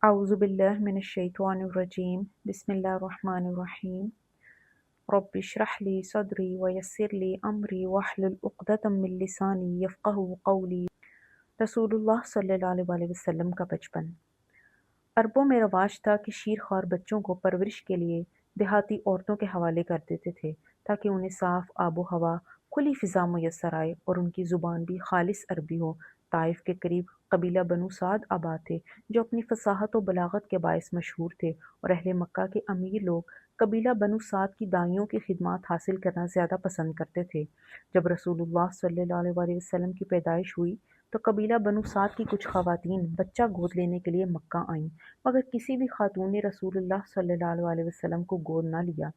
أعوذ بالله من الشيطان الرجيم بسم الله الرحمن الرحيم رب اشرح لي صدري ويسر لي أمري واحلل عقدة من لساني يفقهوا قولي۔ रसूलुल्लाह सल्लल्लाहु अलैहि वसल्लम का बचपन। अरबों में रवाज था कि शीरख्वार बच्चों को परवरिश के लिए देहाती औरतों के हवाले कर देते थे ताकि उन्हें साफ आबो हवा, खुली फिजा मुयस्सर आए और उनकी ज़ुबान भी खालिस अरबी हो। ताइफ के करीब कबीला बनु साद आबाद थे, जो अपनी फसाहत व बलागत के बायस मशहूर थे, और अहले मक्का के अमीर लोग कबीला बनु साद की दाइयों की खिदमत हासिल करना ज़्यादा पसंद करते थे। जब रसूलुल्लाह सल्लल्लाहु अलैहि वसल्लम की पैदाइश हुई तो कबीला बनु साद की कुछ खवातीन बच्चा गोद लेने के लिए मक्का आईं, मगर किसी भी खातून ने रसूलुल्लाह सल्लल्लाहु अलैहि वसल्लम को गोद न लिया,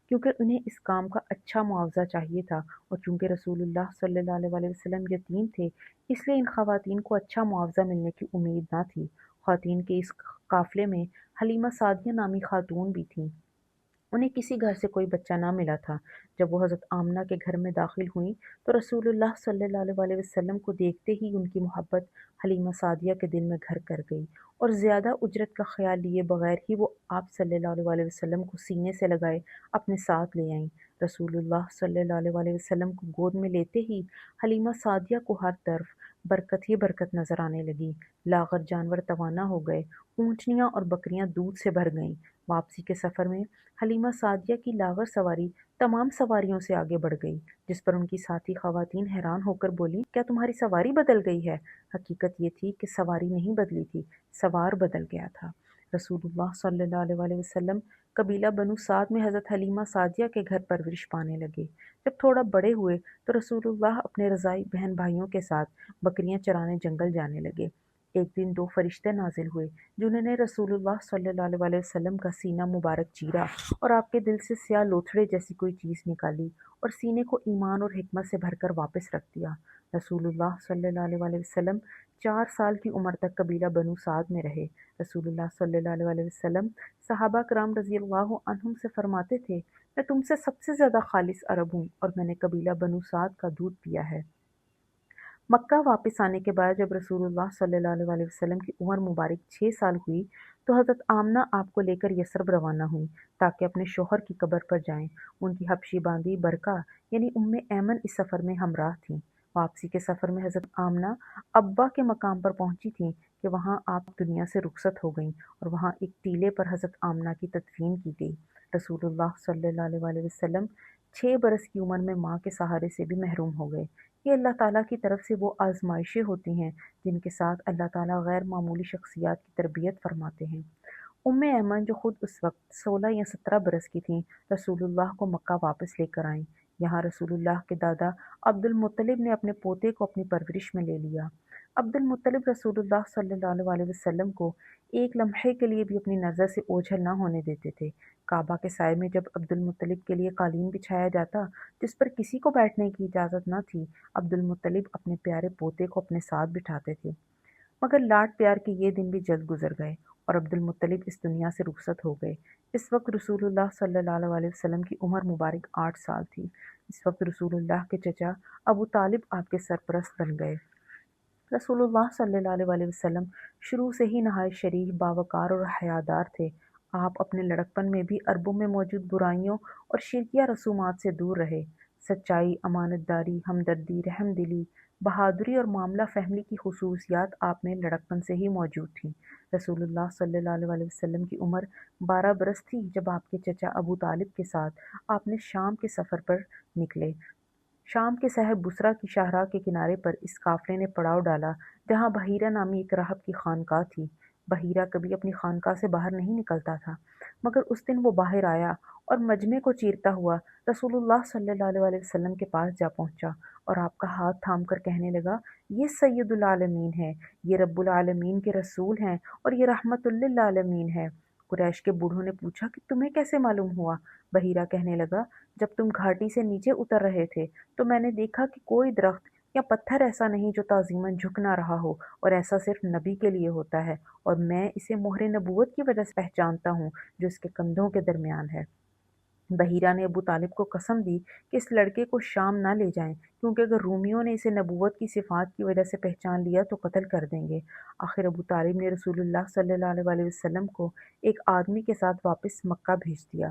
क्योंकि उन्हें इस काम का अच्छा मुआवजा चाहिए था, और चूंकि रसूलुल्लाह सल्लल्लाहु अलैहि वसल्लम यतीम थे, इसलिए इन खवातीन को अच्छा मुआवजा मिलने की उम्मीद न थी। खवातीन के इस काफिले में हलीमा सादिया नामी खातून भी थीं। उन्हें किसी घर से कोई बच्चा ना मिला था। जब वो हज़रत आमना के घर में दाखिल हुईं तो रसूलुल्लाह सल्लल्लाहु अलैहि वसल्लम को देखते ही उनकी मोहब्बत हलीमा सादिया के दिल में घर कर गई, और ज़्यादा उजरत का ख्याल लिए बगैर ही वो आप सल्लल्लाहु अलैहि वसल्लम को सीने से लगाए अपने साथ ले आईं। रसूलुल्लाह सल्लल्लाहु अलैहि वसल्लम को गोद में लेते ही हलीमा सादिया को हर तरफ बरकत ही बरकत नजर आने लगी। लागर जानवर तवाना हो गए, ऊँटनियाँ और बकरियाँ दूध से भर गईं। वापसी के सफ़र में हलीमा सादिया की लागर सवारी तमाम सवारियों से आगे बढ़ गई, जिस पर उनकी साथी खवातीन हैरान होकर बोली, क्या तुम्हारी सवारी बदल गई है? हकीकत ये थी कि सवारी नहीं बदली थी, सवार बदल गया था। रसूलुल्लाह सल्लल्लाहु अलैहि वसल्लम कबीला बनु साद में हज़रत हलीमा सादिया के घर परवरिश पाने लगे। जब थोड़ा बड़े हुए तो रसूलुल्लाह अपने रज़ाई बहन भाइयों के साथ बकरियां चराने जंगल जाने लगे। एक दिन दो फरिश्ते नाजिल हुए, जिन्होंने रसूलुल्लाह सल्लल्लाहु अलैहि वसल्लम का सीना मुबारक चीरा और आपके दिल से स्याह लोथड़े जैसी कोई चीज़ निकाली और सीने को ईमान और हिकमत से भरकर वापस रख दिया। रसूलुल्लाह सल्लल्लाहु अलैहि वसल्लम 4 साल की उम्र तक कबीला बनु साद में रहे। रसूलुल्लाह सल्लल्लाहु अलैहि वसल्लम सहाबा कराम रज़ियल्लाहु अन्हुम से फरमाते थे, मैं तुमसे सबसे ज़्यादा खालिस अरब हूँ और मैंने कबीला बनु साद का दूध पिया है। मक्का वापस आने के बाद जब रसूलुल्लाह सल्लल्लाहु अलैहि वसल्लम की उम्र मुबारक 6 साल हुई तो हज़रत आमना आपको लेकर यसरब रवाना हुई ताकि अपने शोहर की कब्र पर जाएं। उनकी हबशी बांदी बरका यानी उम्मे ऐमन इस सफ़र में हमराह थीं। वापसी के सफ़र में हज़रत आमना अब्बा के मकाम पर पहुंची थीं कि वहां आप दुनिया से रुखसत हो गईं, और वहां एक टीले पर हज़रत आमना की तदफीन की गई। रसूलुल्लाह सल्लल्लाहु अलैहि वसल्लम 6 बरस की उम्र में माँ के सहारे से भी महरूम हो गए। ये अल्लाह ताला की तरफ से वो आजमाइशें होती हैं जिनके साथ अल्लाह ताला गैर मामूली शख्सियात की तरबियत फरमाते हैं। उम्मे ऐमन जो खुद उस वक्त 16 या 17 बरस की थीं, रसूलुल्लाह को मक्का वापस लेकर आईं। यहाँ रसूलुल्लाह के दादा अब्दुल मुत्तलिब ने अपने पोते को अपनी परवरिश में ले लिया। अब्दुल मुत्तलिब रसूलुल्लाह सल्लल्लाहु अलैहि वसल्लम को एक लम्हे के लिए भी अपनी नज़र से ओझल न होने देते थे। काबा के साए में जब अब्दुल मुत्तलिब के लिए कालीन बिछाया जाता जिस पर किसी को बैठने की इजाज़त न थी, अब्दुल मुत्तलिब अपने प्यारे पोते को अपने साथ बिठाते थे। मगर लाड प्यार के ये दिन भी जल्द गुजर गए और अब्दुल मुत्तलिब इस दुनिया से रुखसत हो गए। इस वक्त रसूलुल्लाह सल्लल्लाहु अलैहि वसल्लम की उम्र मुबारक 8 साल थी। इस वक्त रसूलुल्लाह के चचा अबू तालिब आपके सरपरस्त बन गए। रसूलुल्लाह सल्लल्लाहु अलैहि वसल्लम शुरू से ही नहायत शरीफ, बावकार और हयादार थे। आप अपने लड़कपन में भी अरबों में मौजूद बुराइयों और शिरकिया रसूमात से दूर रहे। सच्चाई, अमानतदारी, हमदर्दी, रहमदिली, बहादुरी और मामला फहमी की खुसूसियात आप में लड़कपन से ही मौजूद थीं। रसूलुल्लाह सल्लल्लाहु अलैहि वसल्लम की उम्र 12 बरस थी जब आपके चचा अबू तालिब के साथ आपने शाम के सफ़र पर निकले। शाम के शहर बुसरा की शाहराह के किनारे पर इस काफिले ने पड़ाव डाला, जहाँ बहीरा नामी एक राहब की खानकाह थी। बहीरा कभी अपनी खानकाह से बाहर नहीं निकलता था, मगर उस दिन वो बाहर आया और मजमे को चीरता हुआ रसूलुल्लाह सल्लल्लाहु अलैहि वसल्लम के पास जा पहुंचा और आपका हाथ थाम कर कहने लगा, ये सैयदुल आलमीन है, ये रब्बुल आलमीन के रसूल हैं और ये रहमतुल लिल आलमीन है। कुरैश के बूढ़ों ने पूछा कि तुम्हें कैसे मालूम हुआ? बहीरा कहने लगा, जब तुम घाटी से नीचे उतर रहे थे तो मैंने देखा कि कोई दरख्त या पत्थर ऐसा नहीं जो ताज़ीमन झुक ना रहा हो, और ऐसा सिर्फ नबी के लिए होता है, और मैं इसे मोहरे नबूवत की वजह से पहचानता हूँ जो इसके कंधों के दरमियान है। بحیرہ نے ابو طالب کو قسم دی کہ اس لڑکے کو شام نہ لے جائیں، کیونکہ اگر رومیوں نے اسے نبوت کی صفات کی وجہ سے پہچان لیا تو قتل کر دیں گے۔ آخر ابو طالب نے رسول اللہ صلی اللہ علیہ وسلم کو ایک آدمی کے ساتھ واپس مکہ بھیج دیا۔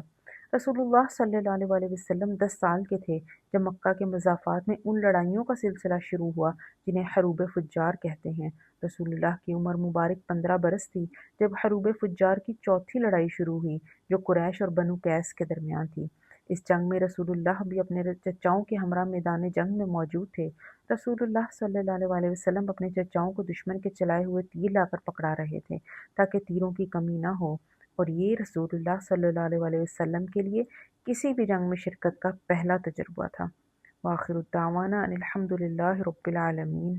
رسول اللہ صلی اللہ علیہ وسلم 10 سال کے تھے جب مکہ کے مضافات میں ان لڑائیوں کا سلسلہ شروع ہوا جنہیں حروب فجار کہتے ہیں۔ رسول اللہ کی عمر مبارک 15 برس تھی جب حروب فجار کی چوتھی لڑائی شروع ہوئی، جو قریش اور بنو قیس کے درمیان تھی۔ اس جنگ میں رسول اللہ بھی اپنے چچاؤں کے ہمراہ میدان جنگ میں موجود تھے۔ رسول اللہ صلی اللہ علیہ وسلم اپنے چچاؤں کو دشمن کے چلائے ہوئے تیر لا کر پکڑا رہے تھے تاکہ تیروں کی کمی نہ ہو، اور یہ رسول اللہ صلی اللہ علیہ وسلم کے لیے کسی بھی جنگ میں شرکت کا پہلا تجربہ تھا۔ وآخر الدعوانا ان الحمد للہ رب العالمین۔